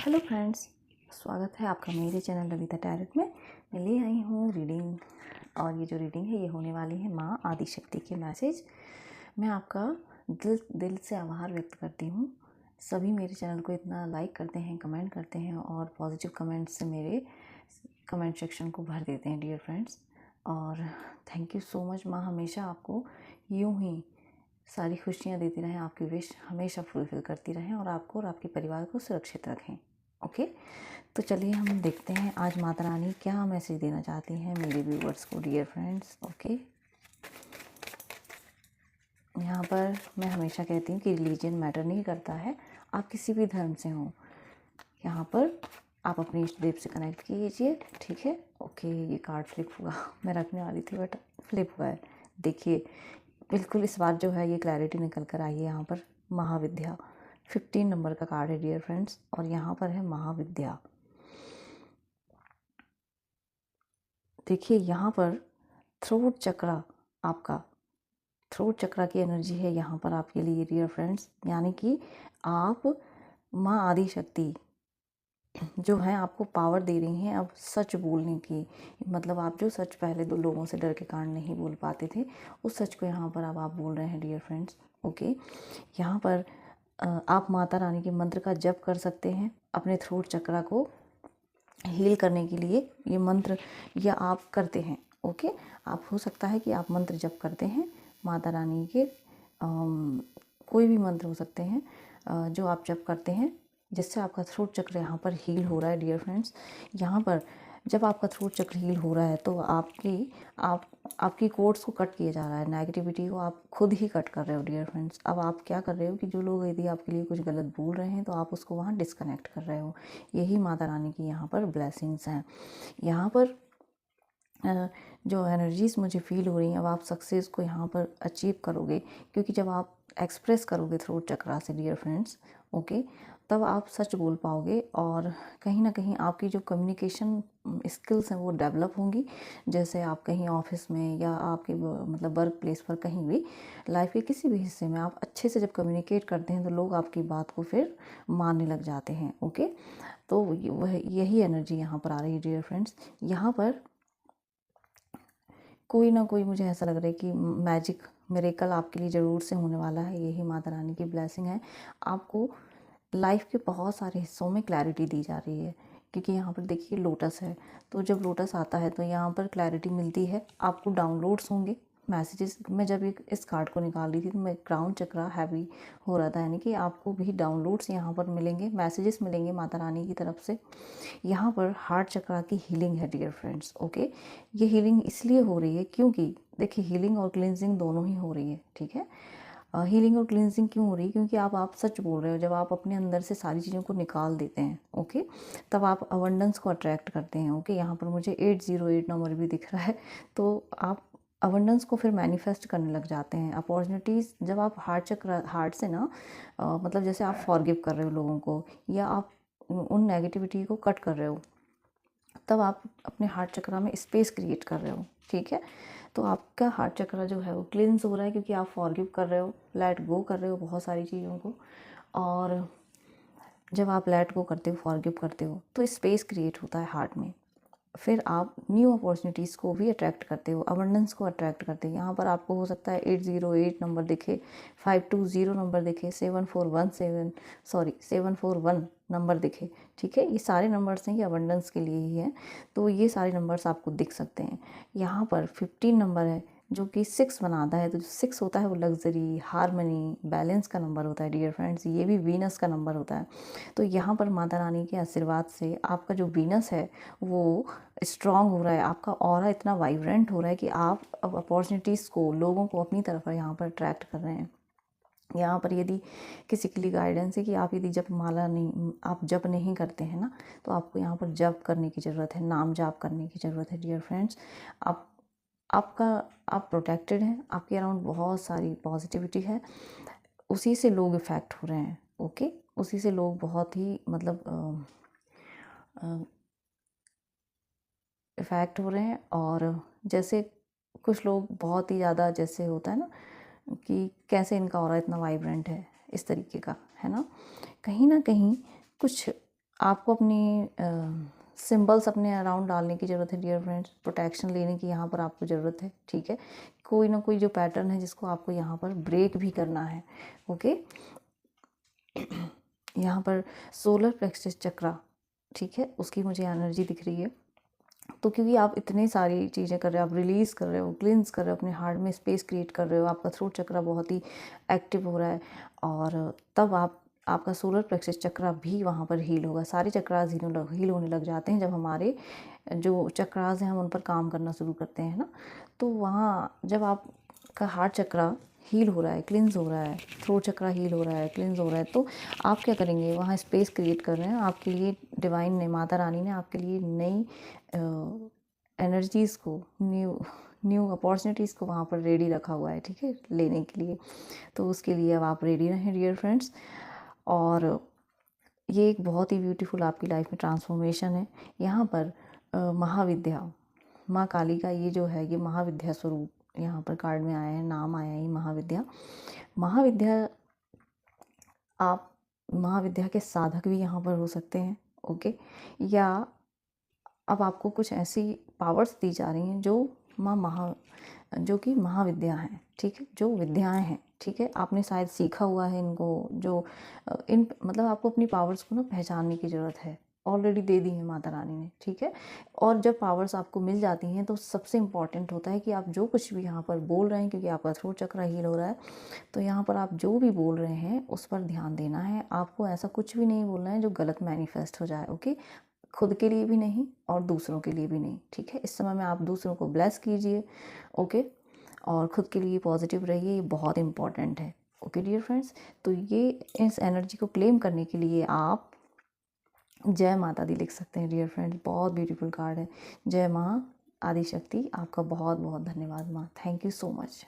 Hello friends, स्वागत है आपका मेरे चैनल ललिता टैरोट में। मैं ले आई हूँ रीडिंग, और ये जो रीडिंग है ये होने वाली है माँ आदिशक्ति के मैसेज। मैं आपका दिल से आभार व्यक्त करती हूँ। सभी मेरे चैनल को इतना लाइक करते हैं, कमेंट करते हैं और पॉजिटिव कमेंट्स से मेरे कमेंट सेक्शन को भर देते हैं डियर फ्रेंड्स। और थैंक यू सो मच। माँ हमेशा आपको यूँ ही सारी खुशियाँ देती रहें, आपकी विश हमेशा फुलफ़िल करती रहें और आपको और आपके परिवार को सुरक्षित रखें। ओके, तो चलिए हम देखते हैं आज माता रानी क्या मैसेज देना चाहती हैं मेरे व्यूवर्स को डियर फ्रेंड्स। ओके, यहाँ पर मैं हमेशा कहती हूँ कि रिलीजन मैटर नहीं करता है, आप किसी भी धर्म से हों। यहाँ पर आप अपने इष्ट देव से कनेक्ट कीजिए, ठीक है। ओके, ये कार्ड फ्लिप हुआ, मैं रखने वाली थी बट फ्लिप हुआ है। देखिए बिल्कुल इस बार जो है ये क्लैरिटी निकल कर आई है। यहाँ पर महाविद्या 15 नंबर का कार्ड है डियर फ्रेंड्स, और यहाँ पर है महाविद्या। देखिए यहाँ पर थ्रोट चक्रा, आपका थ्रोट चक्रा की एनर्जी है यहाँ पर आपके लिए डियर फ्रेंड्स। यानी कि आप माँ आदिशक्ति जो है आपको पावर दे रही हैं अब सच बोलने की। मतलब आप जो सच पहले दो लोगों से डर के कारण नहीं बोल पाते थे, उस सच को यहाँ पर अब आप बोल रहे हैं डियर फ्रेंड्स। ओके, यहाँ पर आप माता रानी के मंत्र का जप कर सकते हैं अपने थ्रोट चक्रा को हील करने के लिए। ये मंत्र या आप करते हैं। ओके, आप हो सकता है कि आप मंत्र जप करते हैं माता रानी के, कोई भी मंत्र हो सकते हैं जो आप जप करते हैं जिससे आपका थ्रोट चक्र यहाँ पर हील हो रहा है डियर फ्रेंड्स। यहाँ पर जब आपका थ्रोट चक्र हील हो रहा है तो आपकी कोर्ड्स को कट किया जा रहा है, नेगेटिविटी को आप खुद ही कट कर रहे हो डियर फ्रेंड्स। अब आप क्या कर रहे हो कि जो लोग यदि आपके लिए कुछ गलत बोल रहे हैं तो आप उसको वहाँ डिस्कनेक्ट कर रहे हो। यही माता रानी की यहाँ पर ब्लेसिंग्स हैं। यहाँ पर जो एनर्जीज़ मुझे फील हो रही हैं, अब आप सक्सेस को यहाँ पर अचीव करोगे, क्योंकि जब आप एक्सप्रेस करोगे थ्रोट चक्रा से डियर फ्रेंड्स, ओके, तब आप सच बोल पाओगे और कहीं ना कहीं आपकी जो कम्युनिकेशन स्किल्स हैं वो डेवलप होंगी। जैसे आप कहीं ऑफिस में या आपके मतलब वर्क प्लेस पर कहीं भी लाइफ के किसी भी हिस्से में आप अच्छे से जब कम्युनिकेट करते हैं तो लोग आपकी बात को फिर मानने लग जाते हैं। ओके, तो वह यही एनर्जी यहाँ पर आ रही है डियर फ्रेंड्स। यहाँ पर कोई ना कोई मुझे ऐसा लग रहा है कि मैजिक मिरेकल आपके लिए ज़रूर से होने वाला है। यही माता रानी की ब्लेसिंग है। आपको लाइफ के बहुत सारे हिस्सों में क्लैरिटी दी जा रही है, क्योंकि यहाँ पर देखिए लोटस है, तो जब लोटस आता है तो यहाँ पर क्लैरिटी मिलती है। आपको डाउनलोड्स होंगे मैसेजेस। मैं जब इस कार्ड को निकाल रही थी तो मैं क्राउन चक्रा हैवी हो रहा था, यानी कि आपको भी डाउनलोड्स यहाँ पर मिलेंगे, मैसेजेस मिलेंगे माता रानी की तरफ से। यहाँ पर हार्ट चक्रा की हीलिंग है डियर फ्रेंड्स। ओके, ये हीलिंग इसलिए हो रही है क्योंकि देखिए हीलिंग और क्लिनजिंग दोनों ही हो रही है, ठीक है। हीलिंग और क्लिनजिंग क्यों हो रही है? क्योंकि आप सच बोल रहे हो। जब आप अपने अंदर से सारी चीज़ों को निकाल देते हैं, ओके, तब आप अबंडेंस को अट्रैक्ट करते हैं। ओके, यहाँ पर मुझे 808 नंबर भी दिख रहा है, तो आप अबंडेंस को फिर मैनिफेस्ट करने लग जाते हैं। अपॉर्चुनिटीज़ जब आप हार्ट से ना मतलब जैसे आप फॉरगिव कर रहे हो लोगों को, या आप उन नेगेटिविटी को कट कर रहे हो, तब आप अपने हार्ट चक्रा में स्पेस क्रिएट कर रहे हो, ठीक है। तो आपका हार्ट चक्रा जो है वो क्लींस हो रहा है, क्योंकि आप फॉरगिव कर रहे हो, लेट गो कर रहे हो बहुत सारी चीज़ों को। और जब आप लेट गो करते हो, फॉरगिव करते हो, तो स्पेस क्रिएट होता है हार्ट में। फिर आप न्यू अपॉर्चुनिटीज़ को भी अट्रैक्ट करते हो, अबंडेंस को अट्रैक्ट करते हो। यहाँ पर आपको हो सकता है 808 नंबर दिखे, 520 नंबर दिखे, 741 नंबर दिखे, ठीक है। ये सारे नंबर्स हैं, ये अबंडेंस के लिए ही हैं, तो ये सारे नंबर्स आपको दिख सकते हैं। यहाँ पर 15 नंबर है जो कि 6 बनाता है, तो जो 6 होता है वो लग्जरी, हारमनी, बैलेंस का नंबर होता है डियर फ्रेंड्स। ये भी वीनस का नंबर होता है। तो यहाँ पर माता रानी के आशीर्वाद से आपका जो वीनस है वो स्ट्रॉन्ग हो रहा है, आपका ऑरा इतना वाइब्रेंट हो रहा है कि आप अब अपॉर्चुनिटीज़ को, लोगों को अपनी तरफ यहाँ पर अट्रैक्ट कर रहे हैं। यहाँ पर यदि किसी के लिए गाइडेंस है कि आप यदि आप जप नहीं करते हैं ना, तो आपको यहाँ पर जप करने की ज़रूरत है, नाम जाप करने की ज़रूरत है डियर फ्रेंड्स। आप आपका आप प्रोटेक्टेड हैं, आपके अराउंड बहुत सारी पॉजिटिविटी है, उसी से लोग इफ़ेक्ट हो रहे हैं। ओके, उसी से लोग बहुत ही मतलब इफ़ेक्ट हो रहे हैं। और जैसे कुछ लोग बहुत ही ज़्यादा, जैसे होता है ना कि कैसे इनका ऑरा इतना वाइब्रेंट है, इस तरीके का है ना। कहीं कुछ आपको अपनी सिंबल्स अपने अराउंड डालने की ज़रूरत है डियर फ्रेंड्स, प्रोटेक्शन लेने की यहाँ पर आपको ज़रूरत है, ठीक है। कोई ना कोई जो पैटर्न है जिसको आपको यहाँ पर ब्रेक भी करना है, ओके। यहाँ पर सोलर प्लेक्सस चक्रा, ठीक है, उसकी मुझे एनर्जी दिख रही है। तो क्योंकि आप इतनी सारी चीज़ें कर रहे हो, आप रिलीज़ कर रहे हो, क्लिनस कर रहे हो, अपने हार्ट में स्पेस क्रिएट कर रहे हो, आपका थ्रोट चक्रा बहुत ही एक्टिव हो रहा है, और तब आपका सोलर प्लेक्सस चक्रा भी वहाँ पर हील होगा। सारे चक्रास हील होने लग जाते हैं जब हमारे जो चक्रास हैं हम उन पर काम करना शुरू करते हैं ना। तो वहाँ जब आपका हार्ट चक्रा हील हो रहा है, क्लिनस हो रहा है, थ्रोट चक्रा हील हो रहा है, क्लिनस हो रहा है, तो आप क्या करेंगे, वहाँ स्पेस क्रिएट कर रहे हैं आपके लिए। डिवाइन ने, माता रानी ने आपके लिए नई एनर्जीज़ को, न्यू अपॉर्चुनिटीज़ को वहाँ पर रेडी रखा हुआ है, ठीक है, लेने के लिए। तो उसके लिए अब आप रेडी रहें डियर फ्रेंड्स। और ये एक बहुत ही ब्यूटीफुल आपकी लाइफ में ट्रांसफॉर्मेशन है। यहाँ पर महाविद्या, माँ काली का ये जो है, ये महाविद्या स्वरूप यहाँ पर कार्ड में आया है, नाम आया है महाविद्या। महाविद्या, आप महाविद्या के साधक भी यहाँ पर हो सकते हैं, ओके। या अब आपको कुछ ऐसी पावर्स दी जा रही हैं जो कि महाविद्या हैं, ठीक है, जो विद्याएं हैं, ठीक है। आपने शायद सीखा हुआ है इनको, जो इन मतलब आपको अपनी पावर्स को ना पहचानने की ज़रूरत है, ऑलरेडी दे दी है माता रानी ने, ठीक है। और जब पावर्स आपको मिल जाती हैं तो सबसे इम्पॉर्टेंट होता है कि आप जो कुछ भी यहाँ पर बोल रहे हैं, क्योंकि आपका थ्रोट चक्रा हील हो रहा है, तो यहाँ पर आप जो भी बोल रहे हैं उस पर ध्यान देना है। आपको ऐसा कुछ भी नहीं बोलना है जो गलत मैनिफेस्ट हो जाए, ओके। खुद के लिए भी नहीं और दूसरों के लिए भी नहीं, ठीक है। इस समय में आप दूसरों को ब्लेस कीजिए, ओके, और ख़ुद के लिए पॉजिटिव रहिए, ये बहुत इंपॉर्टेंट है, ओके डियर फ्रेंड्स। तो ये इस एनर्जी को क्लेम करने के लिए आप जय माता दी लिख सकते हैं डियर फ्रेंड्स। बहुत ब्यूटीफुल कार्ड है। जय माँ आदिशक्ति, आपका बहुत बहुत धन्यवाद माँ, थैंक यू सो मच।